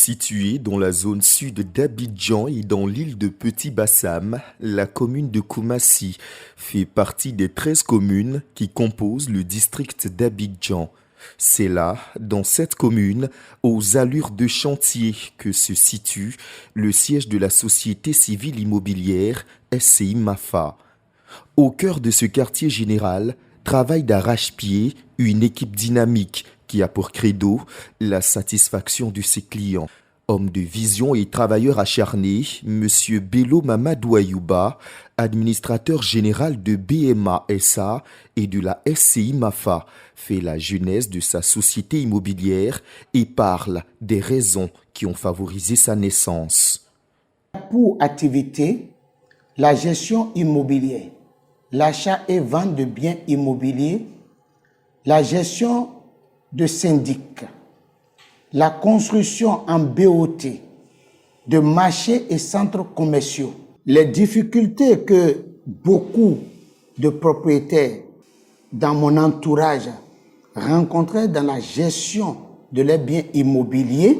Située dans la zone sud d'Abidjan et dans l'île de Petit-Bassam, la commune de Koumassi fait partie des 13 communes qui composent le district d'Abidjan. C'est là, dans cette commune, aux allures de chantier, que se situe le siège de la société civile immobilière SCI Mafa. Au cœur de ce quartier général, travaille d'arrache-pied une équipe dynamique qui a pour credo la satisfaction de ses clients. Homme de vision et travailleur acharné, M. Bello Mamadou Ayouba, administrateur général de BMA SA et de la SCI Mafa, fait la genèse de sa société immobilière et parle des raisons qui ont favorisé sa naissance. Pour activité, la gestion immobilière, l'achat et vente de biens immobiliers, la gestion de syndic, la construction en BOT de marchés et centres commerciaux. Les difficultés que beaucoup de propriétaires dans mon entourage rencontraient dans la gestion de leurs biens immobiliers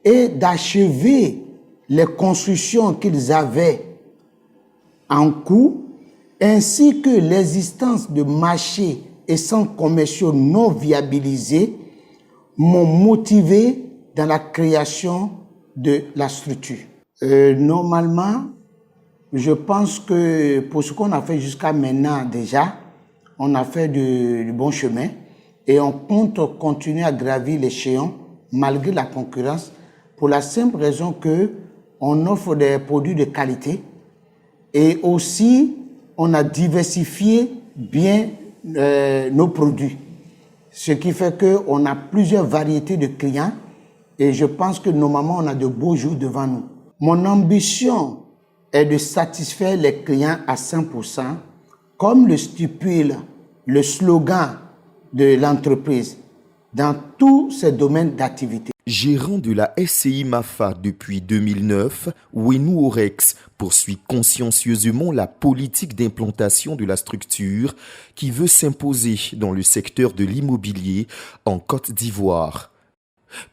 et d'achever les constructions qu'ils avaient en cours, ainsi que l'existence de marchés et centres commerciaux non viabilisés, m'ont motivé dans la création de la structure. Normalement, je pense que pour ce qu'on a fait jusqu'à maintenant déjà, on a fait du bon chemin et on compte continuer à gravir l'échelon malgré la concurrence pour la simple raison que on offre des produits de qualité et aussi on a diversifié bien nos produits. Ce qui fait qu'on a plusieurs variétés de clients et je pense que normalement on a de beaux jours devant nous. Mon ambition est de satisfaire les clients à 100%, comme le stipule le slogan de l'entreprise dans tous ses domaines d'activité. Gérant de la SCI Mafa depuis 2009, Wenou Orex poursuit consciencieusement la politique d'implantation de la structure qui veut s'imposer dans le secteur de l'immobilier en Côte d'Ivoire.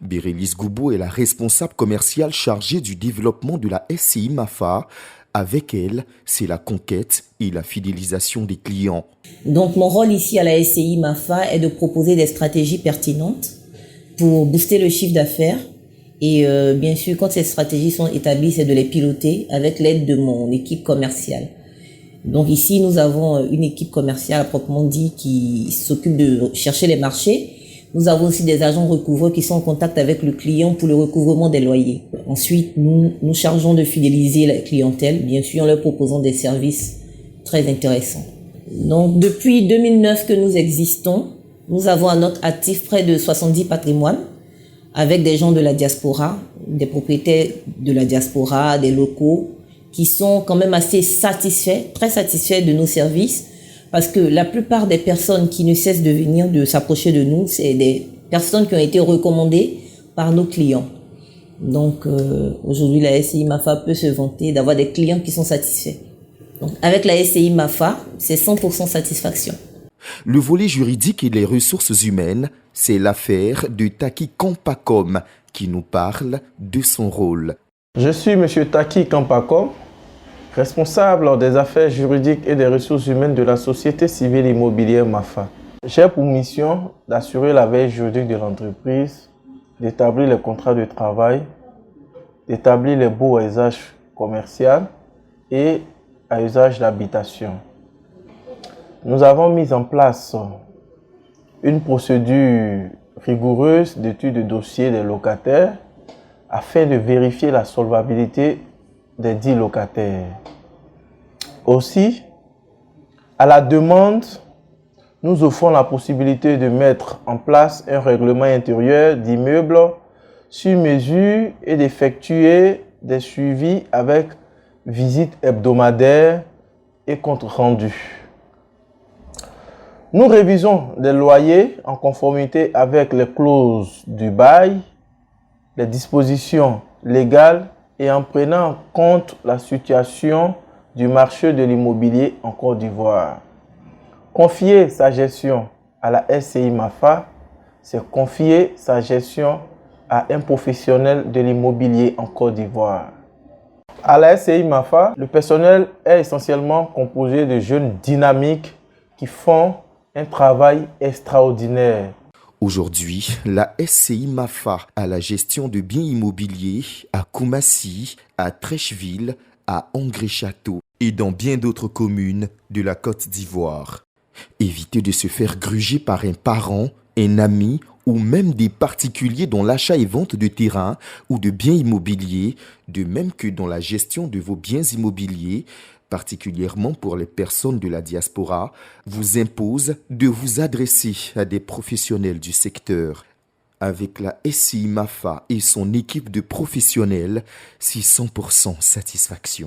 Bérélice Goubo est la responsable commerciale chargée du développement de la SCI Mafa. Avec elle, c'est la conquête et la fidélisation des clients. Donc mon rôle ici à la SCI Mafa est de proposer des stratégies pertinentes pour booster le chiffre d'affaires et bien sûr quand ces stratégies sont établies, c'est de les piloter avec l'aide de mon équipe commerciale. Donc ici nous avons une équipe commerciale à proprement dit qui s'occupe de chercher les marchés. Nous avons aussi des agents recouvreurs qui sont en contact avec le client pour le recouvrement des loyers. Ensuite, nous chargeons de fidéliser la clientèle, bien sûr en leur proposant des services très intéressants. Donc depuis 2009 que nous existons, nous avons à notre actif près de 70 patrimoines avec des gens de la diaspora, des propriétaires de la diaspora, des locaux qui sont quand même assez satisfaits, très satisfaits de nos services parce que la plupart des personnes qui ne cessent de venir, de s'approcher de nous, c'est des personnes qui ont été recommandées par nos clients. Donc aujourd'hui, la SCI Mafa peut se vanter d'avoir des clients qui sont satisfaits. Donc avec la SCI Mafa, c'est 100% satisfaction. Le volet juridique et les ressources humaines, c'est l'affaire de Taki Kampakom qui nous parle de son rôle. Je suis M. Taki Kampakom, responsable des affaires juridiques et des ressources humaines de la société civile immobilière Mafa. J'ai pour mission d'assurer la veille juridique de l'entreprise, d'établir les contrats de travail, d'établir les baux à usage commercial et à usage d'habitation. Nous avons mis en place une procédure rigoureuse d'étude de dossier des locataires afin de vérifier la solvabilité des 10 locataires. Aussi, à la demande, nous offrons la possibilité de mettre en place un règlement intérieur d'immeuble sur mesure et d'effectuer des suivis avec visite hebdomadaire et compte rendu. Nous révisons les loyers en conformité avec les clauses du bail, les dispositions légales et en prenant en compte la situation du marché de l'immobilier en Côte d'Ivoire. Confier sa gestion à la SCI Mafa, c'est confier sa gestion à un professionnel de l'immobilier en Côte d'Ivoire. À la SCI MAFA, le personnel est essentiellement composé de jeunes dynamiques qui font un travail extraordinaire. Aujourd'hui, la SCI MAFA a la gestion de biens immobiliers à Koumassi, à Trècheville, à Angré-Château et dans bien d'autres communes de la Côte d'Ivoire. Évitez de se faire gruger par un parent, un ami ou même des particuliers dans l'achat et vente de terrains ou de biens immobiliers, de même que dans la gestion de vos biens immobiliers, particulièrement pour les personnes de la diaspora, vous impose de vous adresser à des professionnels du secteur. Avec la SCI MAFA et son équipe de professionnels, c'est 100% satisfaction.